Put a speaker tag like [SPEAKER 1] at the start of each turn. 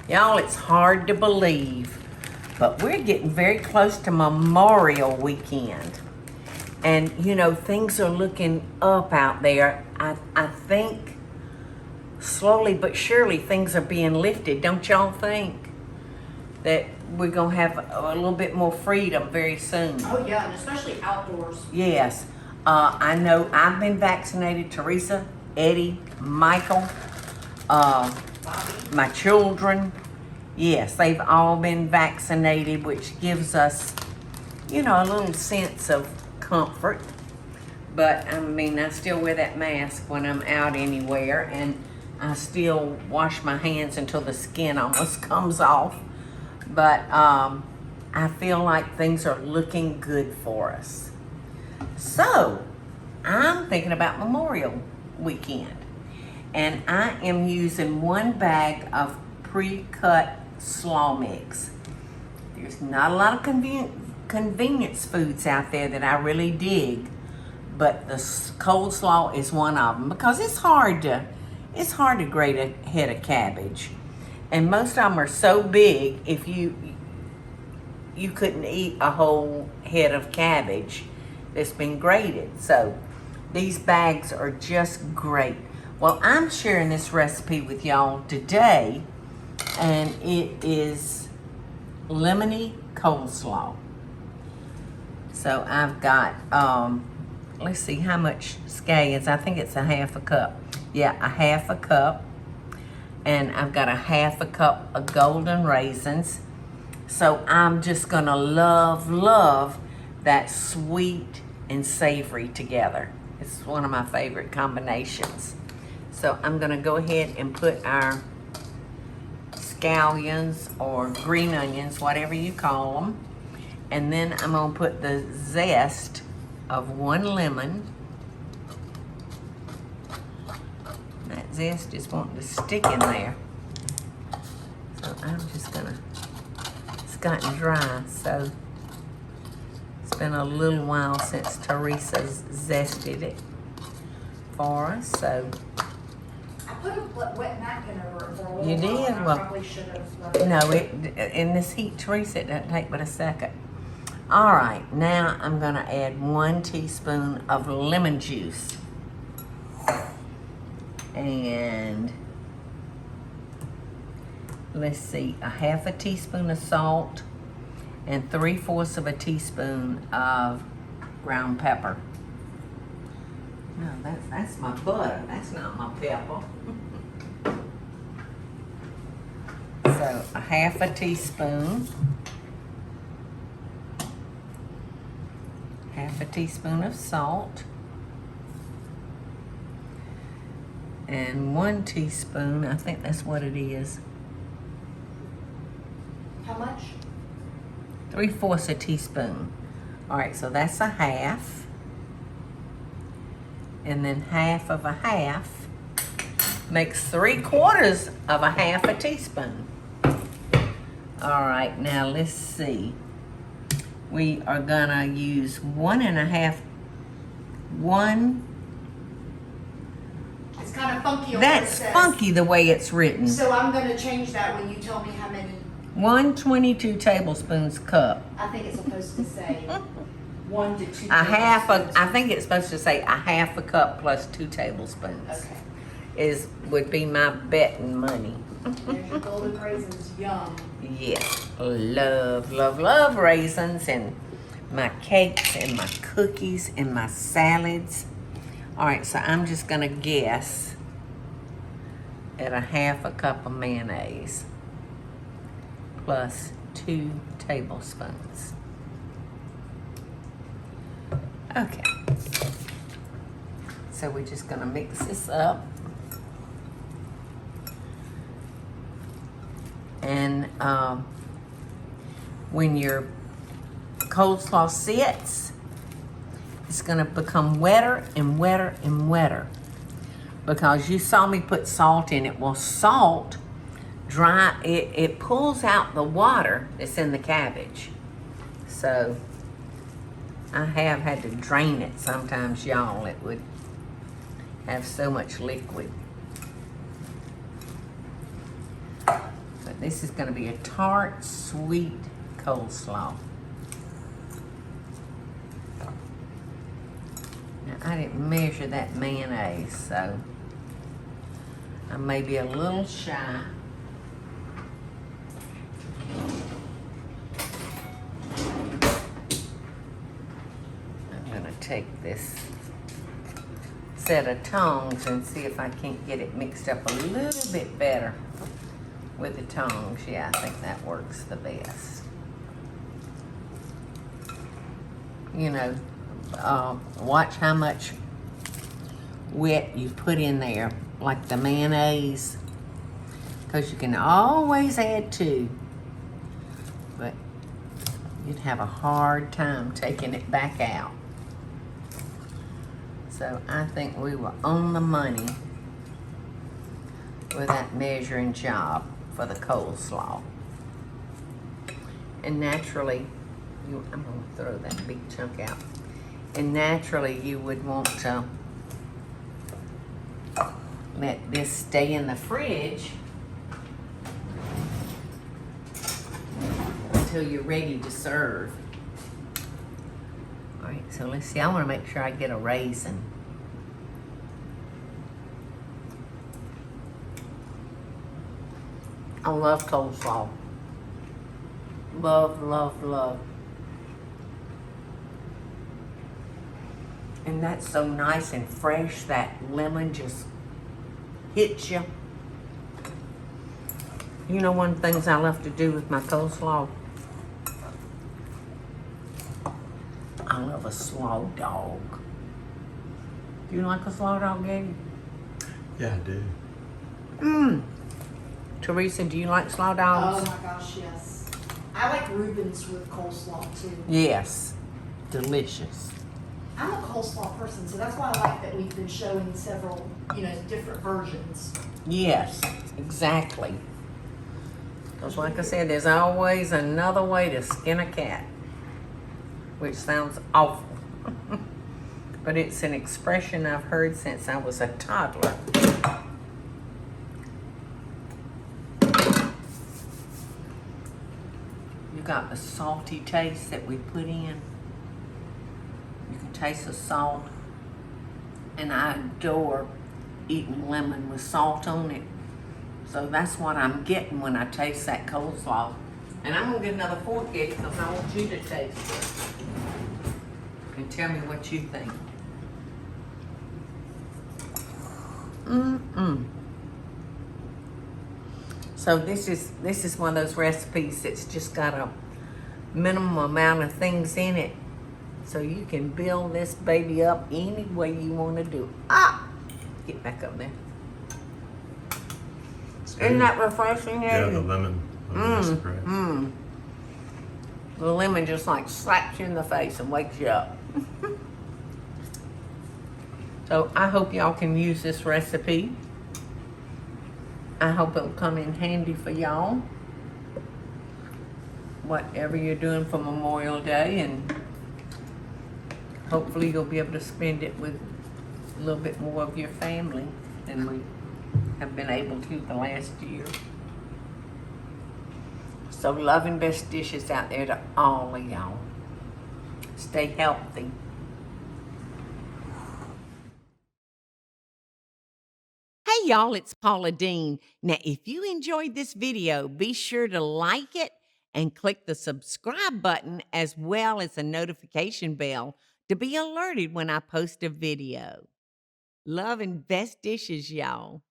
[SPEAKER 1] Y'all, it's hard to believe, but we're getting very close to Memorial Weekend. And, you know, things are looking up out there. I think slowly but surely things are being lifted. Don't y'all think that we're going to have a little bit more freedom very soon?
[SPEAKER 2] Oh, yeah, and especially outdoors.
[SPEAKER 1] Yes. I know I've been vaccinated. Teresa, Eddie, Michael, my children. Yes, they've all been vaccinated, which gives us, you know, a little sense of comfort. But I mean, I still wear that mask when I'm out anywhere, and I still wash my hands until the skin almost comes off. But I feel like things are looking good for us. So I'm thinking about Memorial Weekend, and I am using 1 bag of pre-cut slaw mix. There's not a lot of convenience foods out there that I really dig, but the coleslaw is one of them, because it's hard to grate a head of cabbage, and most of them are so big if you couldn't eat a whole head of cabbage that's been grated. So these bags are just great. Well, I'm sharing this recipe with y'all today, and it is lemony coleslaw. So I've got, let's see how much scallions. I think it's a 1/2 cup. Yeah, a 1/2 cup. And I've got a 1/2 cup of golden raisins. So I'm just gonna love that sweet and savory together. It's one of my favorite combinations. So I'm gonna go ahead and put our scallions or green onions, whatever you call them. And then I'm gonna put the zest of 1 lemon. That zest is wanting to stick in there. So I'm just gonna, it's gotten dry, so it's been a little while since Teresa's zested it for us, so.
[SPEAKER 2] I put a wet napkin over it for a little
[SPEAKER 1] You
[SPEAKER 2] while.
[SPEAKER 1] did?
[SPEAKER 2] I
[SPEAKER 1] Well,
[SPEAKER 2] probably should have.
[SPEAKER 1] No, in this heat, Teresa, it doesn't take but a second. All right, now I'm gonna add 1 teaspoon of lemon juice. And let's see, a 1/2 teaspoon of salt and 3/4 of a teaspoon of ground pepper. No, that's my butter. That's not my pepper. So a 1/2 teaspoon. 1/2 teaspoon of salt. And 1 teaspoon, I think that's what it is.
[SPEAKER 2] How much?
[SPEAKER 1] 3/4 a teaspoon. All right, so that's a 1/2. And then 1/2 of a 1/2 makes 3/4 of a 1/2 teaspoon. All right, now let's see. We are gonna use 1
[SPEAKER 2] It's kind of funky on
[SPEAKER 1] That's
[SPEAKER 2] what it says.
[SPEAKER 1] funky the way it's written.
[SPEAKER 2] So I'm going to change that when you tell me how many.
[SPEAKER 1] 122 tablespoons cup.
[SPEAKER 2] I think it's supposed to say 1 to 2.
[SPEAKER 1] A 1/2 I think it's supposed to say a 1/2 cup plus 2 tablespoons.
[SPEAKER 2] Okay.
[SPEAKER 1] Would be my betting money.
[SPEAKER 2] There's your golden raisins. Yum.
[SPEAKER 1] Yes, love raisins and my cakes and my cookies and my salads. All right, so I'm just gonna guess at a 1/2 cup of mayonnaise plus 2 tablespoons. Okay, so we're just gonna mix this up. And when your coleslaw sits, it's gonna become wetter and wetter and wetter, because you saw me put salt in it. Well, salt it pulls out the water that's in the cabbage. So I have had to drain it sometimes, y'all. It would have so much liquid. But This is going to be a tart, sweet coleslaw. Now, I didn't measure that mayonnaise, so I may be a little shy. I'm going to take this set of tongs and see if I can't get it mixed up a little bit better with the tongs. Yeah, I think that works the best. You know, watch how much wet you put in there, like the mayonnaise, because you can always add to, but you'd have a hard time taking it back out. So I think we were on the money with that measuring job for the coleslaw. And naturally, I'm gonna throw that big chunk out. And naturally you would want to let this stay in the fridge until you're ready to serve. All right, so let's see, I wanna make sure I get a raisin. I love coleslaw. Love, love, love. And that's so nice and fresh, that lemon just hits you. You know, one of the things I love to do with my coleslaw, I love a slaw dog. Do you like a slaw dog, Eddie?
[SPEAKER 3] Yeah, I do.
[SPEAKER 1] Teresa, do you like slaw
[SPEAKER 2] Oh
[SPEAKER 1] dogs?
[SPEAKER 2] my gosh, yes. I like Reubens with coleslaw too.
[SPEAKER 1] Yes. Delicious.
[SPEAKER 2] I'm a coleslaw person, so that's why I like that we've been showing several, different versions.
[SPEAKER 1] Yes, exactly. Because like I said, there's always another way to skin a cat, which sounds awful. But it's an expression I've heard since I was a toddler. You got the salty taste that we put in. You can taste the salt. And I adore eating lemon with salt on it. So that's what I'm getting when I taste that coleslaw. And I'm gonna get another fork, Eddie, because I want you to taste it. And tell me what you think. So this is one of those recipes that's just got a minimum amount of things in it. So you can build this baby up any way you want to do. Get back up there. Isn't that refreshing,
[SPEAKER 3] Yeah,
[SPEAKER 1] Eddie?
[SPEAKER 3] the lemon is great.
[SPEAKER 1] The lemon just like slaps you in the face and wakes you up. So I hope y'all can use this recipe. I hope it'll come in handy for y'all. Whatever you're doing for Memorial Day, and hopefully you'll be able to spend it with a little bit more of your family than we have been able to the last year. So love and best dishes out there to all of y'all. Stay healthy. Hey y'all, it's Paula Deen. Now if you enjoyed this video, be sure to like it and click the subscribe button as well as the notification bell to be alerted when I post a video. Love and best dishes, y'all.